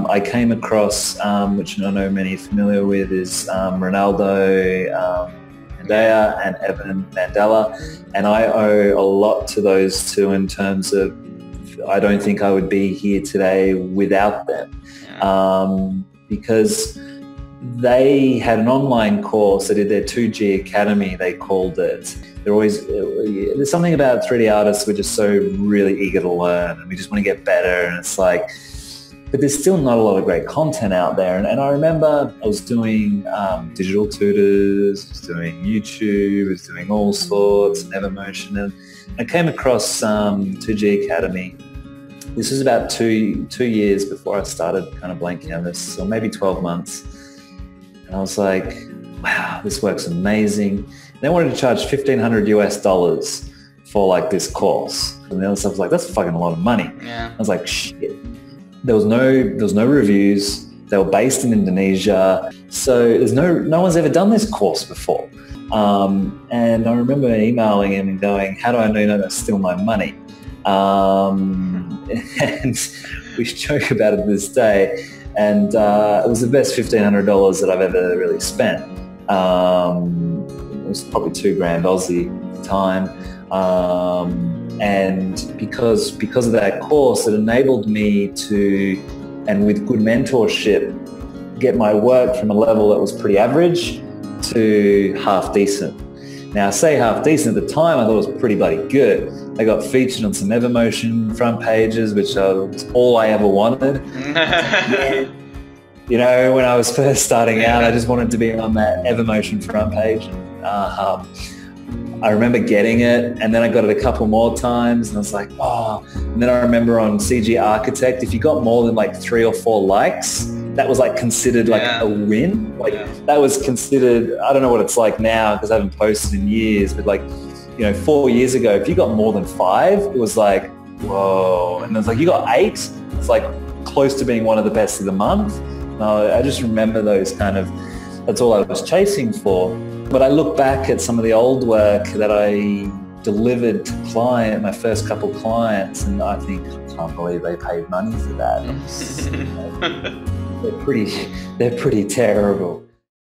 I came across, which I know many are familiar with, is Ronaldo, and Evan Mandela, and I owe a lot to those two in terms of I don't think I would be here today without them, because they had an online course. They did their 2G Academy, they called it. There's something about 3D artists, we're just so really eager to learn and we just want to get better, and it's like, but there's still not a lot of great content out there. And I remember I was doing digital tutors, I was doing YouTube, I was doing all sorts, Nevermotion, and I came across 2G Academy. This was about two years before I started kind of Blank Canvas, or maybe 12 months. And I was like, wow, this works amazing. They wanted to charge $1,500 for like this course. And the other stuff was like, that's fucking a lot of money. Yeah. I was like, shit. There was no reviews. They were based in Indonesia. So there's no one's ever done this course before. And I remember emailing him and going, how do I know that's still my money? And we joke about it this day. And it was the best $1,500 that I've ever really spent. It was probably $2,000 Aussie at the time. And because of that course, it enabled me to, and with good mentorship, get my work from a level that was pretty average to half decent. Now I say half decent, at the time I thought it was pretty bloody good. I got featured on some Evermotion front pages, which was all I ever wanted. You know, when I was first starting out, I just wanted to be on that Evermotion front page. I remember getting it, and then I got it a couple more times, and I was like, oh. And then I remember on CG Architect, if you got more than like 3 or 4 likes, that was like considered like a win. Like that was considered, I don't know what it's like now because I haven't posted in years, but like, you know, 4 years ago, if you got more than 5, it was like, whoa. And it was like, you got 8, it's like close to being one of the best of the month. No, I just remember those kind of, that's all I was chasing for. But I look back at some of the old work that I delivered to my first couple clients, and I think, I can't believe they paid money for that. They're pretty terrible.